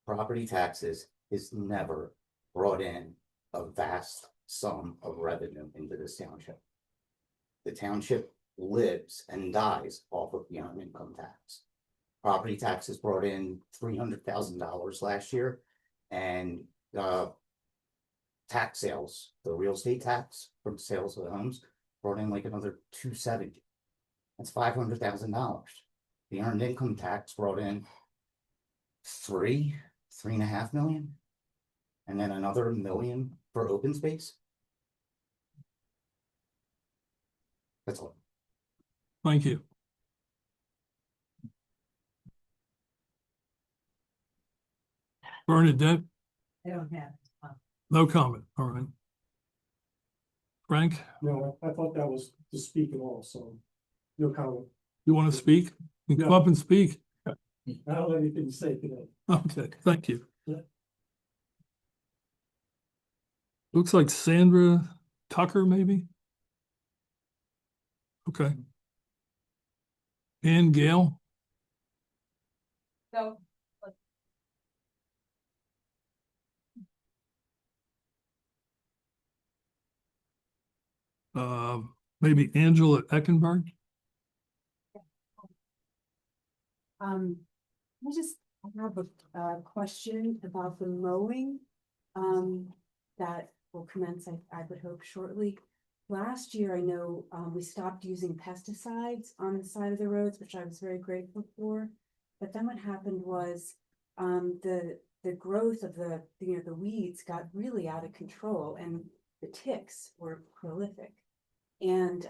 Property taxes is never brought in a vast sum of revenue into this township. The township lives and dies off of the earned income tax. Property taxes brought in $300,000 last year, and tax sales, the real estate tax from sales of the homes, brought in like another $270,000. That's $500,000. The earned income tax brought in $3.5 million, and then another $1 million for open space. That's all. Thank you. Bernadette? I don't have. No comment. All right. Frank, No, I thought that was to speak at all, so no comment. you want to speak? You can come up and speak. I don't have anything to say today. Okay, thank you. Yeah. Looks like Sandra Tucker, maybe? Okay. And Gail? So. Maybe Angela Eckenberg? I just have a question about the mowing, that will commence, I would hope shortly. Last year, I know, we stopped using pesticides on the side of the roads, which I was very grateful for. But then what happened was, the growth of the weeds got really out of control, and the ticks were prolific. And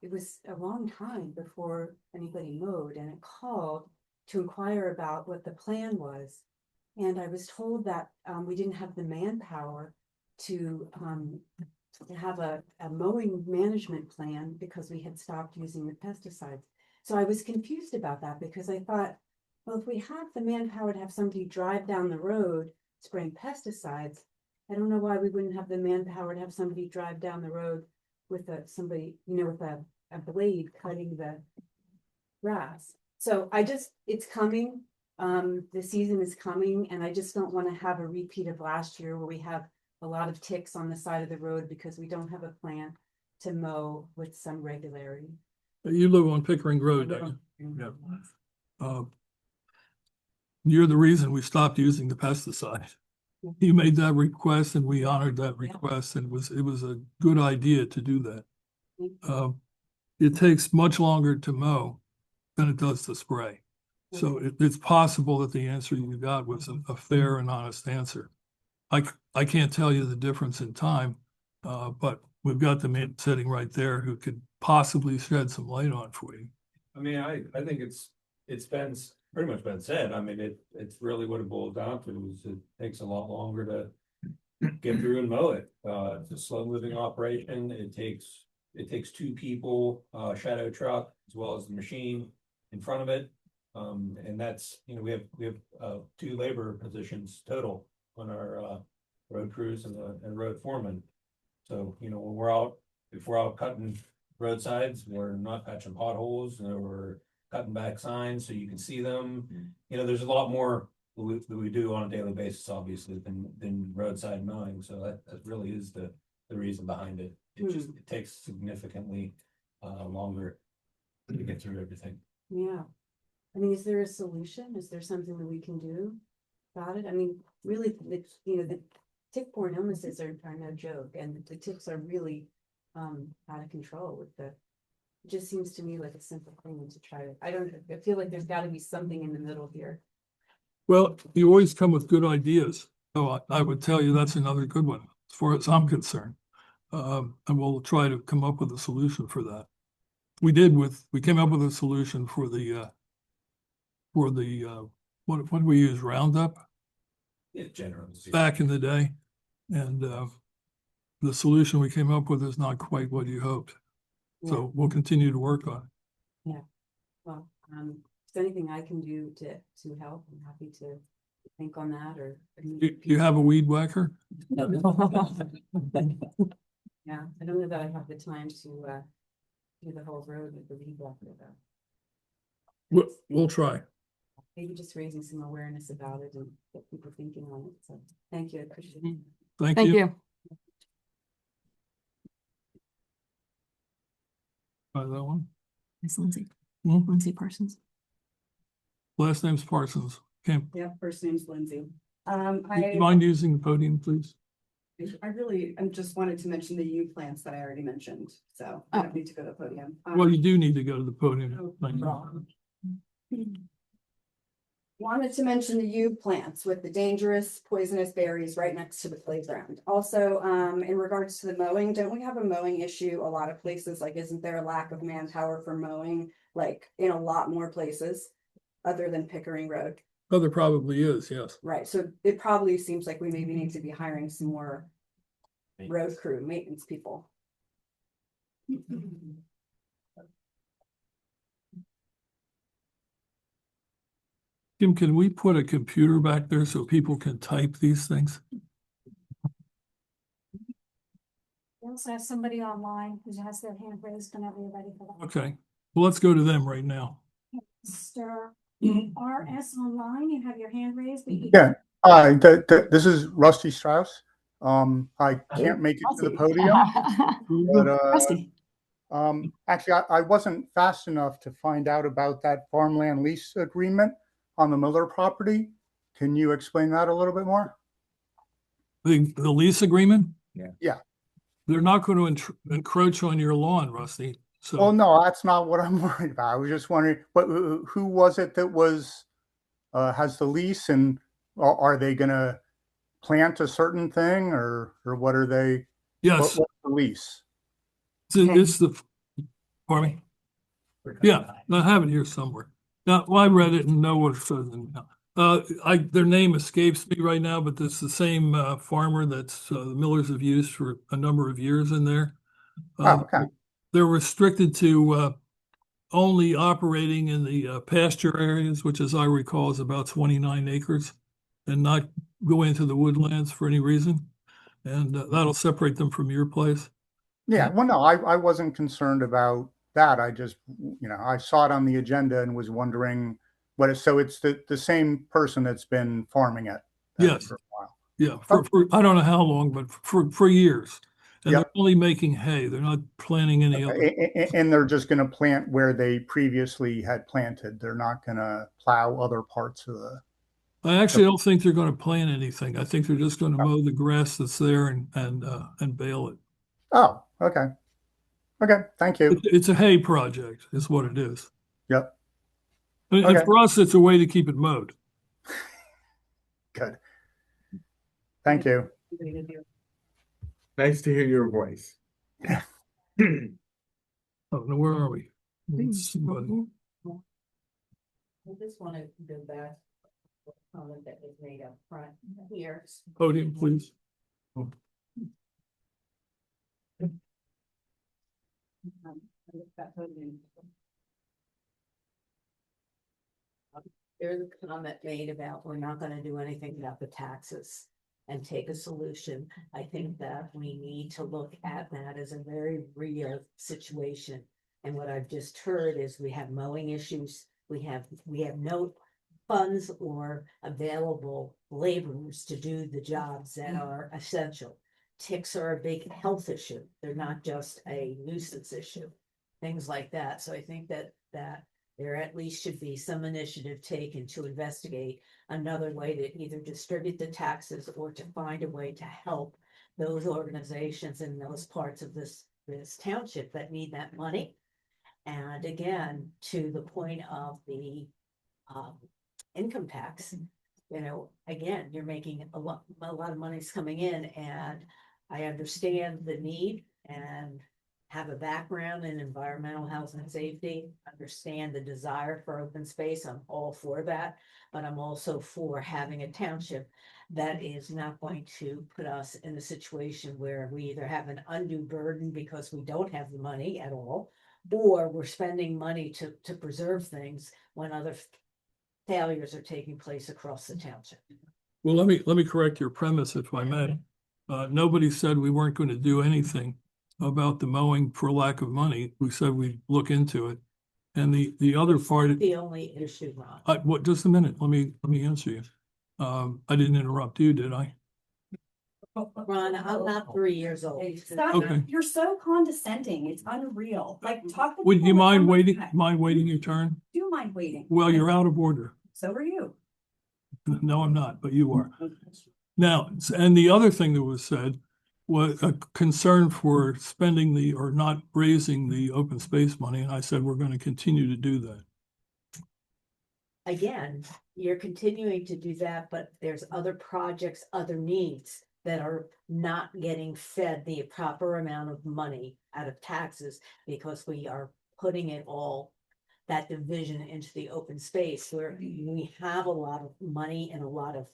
it was a long time before anybody mowed, and it called to inquire about what the plan was. And I was told that we didn't have the manpower to have a mowing management plan because we had stopped using the pesticides. So I was confused about that because I thought, well, if we have the manpower to have somebody drive down the road spraying pesticides, I don't know why we wouldn't have the manpower to have somebody drive down the road with somebody, with a blade cutting the grass. So it's coming. The season is coming, and I just don't want to have a repeat of last year where we have a lot of ticks on the side of the road because we don't have a plan to mow with some regularity. You live on Pickering Road, don't you? Yeah. You're the reason we stopped using the pesticide. You made that request and we honored that request, and it was a good idea to do that. It takes much longer to mow than it does to spray. So it's possible that the answer you got was a fair and honest answer. I can't tell you the difference in time, but we've got the man sitting right there who could possibly shed some light on it for you. I mean, I think it's been pretty much been said. I mean, it's really what it boils down to is it takes a lot longer to get through and mow it. It's a slow moving operation. It takes two people, shadow truck as well as the machine in front of it. And that's, you know, we have two labor positions total on our road crews and road foreman. So, you know, if we're out cutting roadsides, we're not patching potholes, and we're cutting back signs so you can see them. You know, there's a lot more that we do on a daily basis, obviously, than roadside mowing. So that really is the reason behind it. It takes significantly longer to get through everything. Yeah. I mean, is there a solution? Is there something that we can do about it? I mean, really, the tick-borne illnesses are no joke, and the ticks are really out of control with it just seems to me like a simple thing to try to, I feel like there's gotta be something in the middle here. Well, you always come with good ideas. So I would tell you that's another good one, as far as I'm concerned. And we'll try to come up with a solution for that. We came up with a solution for the what did we use, Roundup? Yeah, generally. Back in the day. And the solution we came up with is not quite what you hoped. So we'll continue to work on it. Yeah. Well, if there's anything I can do to help, I'm happy to think on that or. You have a weed whacker? Yeah, I don't know that I have the time to do the whole road with the weed whacker though. We'll try. Maybe just raising some awareness about it and get people thinking on it. So thank you, I appreciate it. Thank Thank you. you. Try that one. It's Lindsay. Hmm? Lindsay Parsons. Last name's Parsons. Can't, Yeah, first name's Lindsay. you mind using the podium, please? I just wanted to mention the U plants that I already mentioned, so I don't need to go to the podium. Well, you do need to go to the podium. Thank you. Wanted to mention the U plants with the dangerous poisonous berries right next to the playground. Also, in regards to the mowing, don't we have a mowing issue a lot of places? Like, isn't there a lack of manpower for mowing, like in a lot more places other than Pickering Road? Oh, there probably is, yes. Right, so it probably seems like we maybe need to be hiring some more road crew, maintenance people. Kim, can we put a computer back there so people can type these things? We also have somebody online who has their hand raised whenever you're ready for that. Okay, well, let's go to them right now. Mr. RS online, you have your hand raised. Yeah, hi, this is Rusty Strauss. I can't make it to the podium, but Rusty. actually, I wasn't fast enough to find out about that farmland lease agreement on the Miller property. Can you explain that a little bit more? The lease agreement? Yeah. They're not going to encroach on your lawn, Rusty. So. Well, no, that's not what I'm worried about. I was just wondering, who was it that was has the lease, and are they going to plant a certain thing, or what are they? Yes. What's the lease? It's pardon me? Yeah, I have it here somewhere. Now, well, I read it and know what it says. Their name escapes me right now, but it's the same farmer that's the Millers have used for a number of years in there. Okay. They're restricted to only operating in the pasture areas, which, as I recall, is about 29 acres, and not go into the woodlands for any reason. And that'll separate them from your place. Yeah, well, no, I wasn't concerned about that. I just, I saw it on the agenda and was wondering what is, so it's the same person that's been farming it. Yes. For a while. Yeah, for I don't know how long, but for years. And Yep. they're only making hay. They're not planting any other. And they're just going to plant where they previously had planted. They're not going to plow other parts of the. I actually don't think they're going to plant anything. I think they're just going to mow the grass that's there and bale it. Oh, okay. Okay, thank you. It's a hay project, is what it is. Yep. And Okay. for us, it's a way to keep it mowed. Good. Thank you. Nice to hear your voice. Oh, no, where are we? Somebody. I just want to go back to the comment that was made up front here. Podium, please. There's a comment made about we're not gonna do anything about the taxes and take a solution. I think that we need to look at that as a very real situation. And what I've just heard is we have mowing issues, we have no funds or available laborers to do the jobs that are essential. Ticks are a big health issue. They're not just a nuisance issue, things like that. So I think that there at least should be some initiative taken to investigate another way to either distribute the taxes or to find a way to help those organizations in those parts of this township that need that money. And again, to the point of the income tax, again, you're making a lot of money's coming in, and I understand the need and have a background in environmental health and safety, understand the desire for open space. I'm all for that, but I'm also for having a township that is not going to put us in a situation where we either have an undue burden because we don't have the money at all, or we're spending money to preserve things when other failures are taking place across the township. Well, let me correct your premise, if I may. Nobody said we weren't going to do anything about the mowing for lack of money. We said we'd look into it. And the other part. The only issue, Ron. What, just a minute, let me answer you. I didn't interrupt you, did I? Ron, I'm not 3 years old. Stop, Okay. you're so condescending, it's unreal, like talk. to Would people you with mind some waiting respect. your turn? Do mind waiting. Well, you're out of order. So are you. No, I'm not, but you are. Now, and the other thing that was said was a concern for spending or not raising the open space money. And I said, we're going to continue to do that. Again, you're continuing to do that, but there's other projects, other needs that are not getting fed the proper amount of money out of taxes because we are putting it all, that division, into the open space where we have a lot of money and a lot of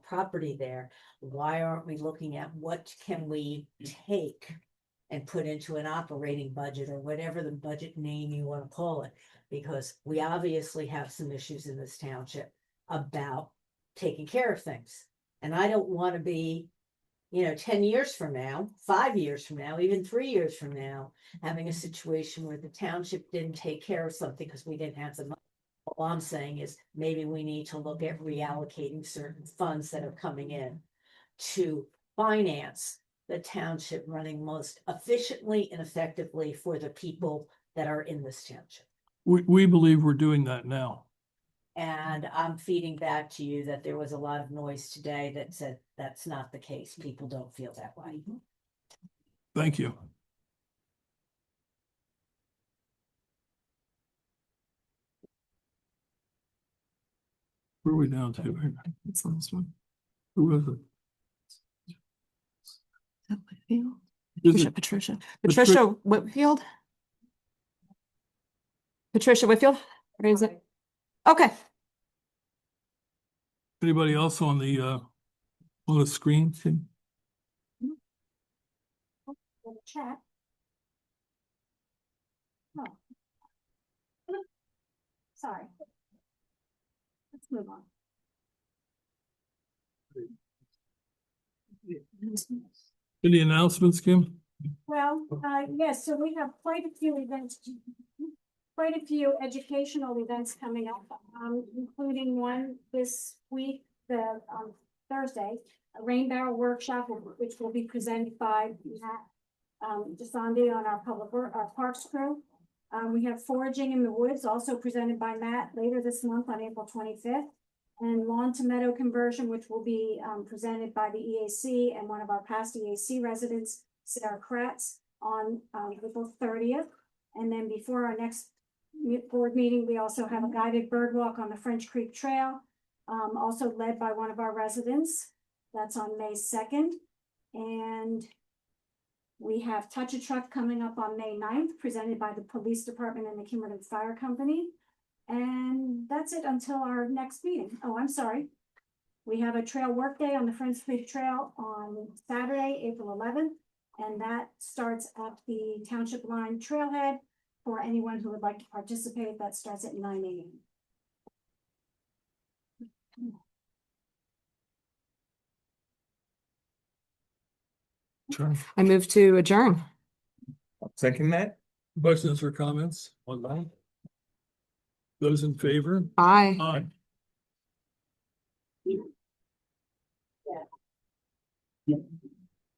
property there. Why aren't we looking at what can we take and put into an operating budget or whatever the budget name you want to call it? Because we obviously have some issues in this township about taking care of things. And I don't want to be, 10 years from now, 5 years from now, even 3 years from now, having a situation where the township didn't take care of something because we didn't have the money. All I'm saying is maybe we need to look at reallocating certain funds that are coming in to finance the township running most efficiently and effectively for the people that are in this township. We believe we're doing that now. And I'm feeding back to you that there was a lot of noise today that said that's not the case. People don't feel that way. Thank you. Where are we down to? It's the last one. Who was it? Is that Whitfield? Is it Patricia Whitfield? Patricia Whitfield? Or is it? Okay. anybody else on the screen? Chat. Oh. Sorry. Let's move on. Any announcements, Kim? Well, yes, so we have quite a few events, quite a few educational events coming up, including one this week, Thursday, a rain barrel workshop, which will be presented by Matt DeSandy on our parks crew. We have foraging in the woods, also presented by Matt later this month on April 25th. And lawn to meadow conversion, which will be presented by the EAC and one of our past EAC residents, Sarah Kratz, on April 30th. And then before our next board meeting, we also have a guided bird walk on the French Creek Trail, also led by one of our residents. That's on May 2nd. And we have Touch a Truck coming up on May 9th, presented by the Police Department and the Kimberton Fire Company. And that's it until our next meeting. Oh, I'm sorry. We have a trail work day on the French Creek Trail on Saturday, April 11th. And that starts at the Township Line Trailhead. For anyone who would like to participate, that starts at 9 a.m. Sure. I move to adjourn. Second that? Questions or comments on that? Those in favor? Aye. Aye. Yeah.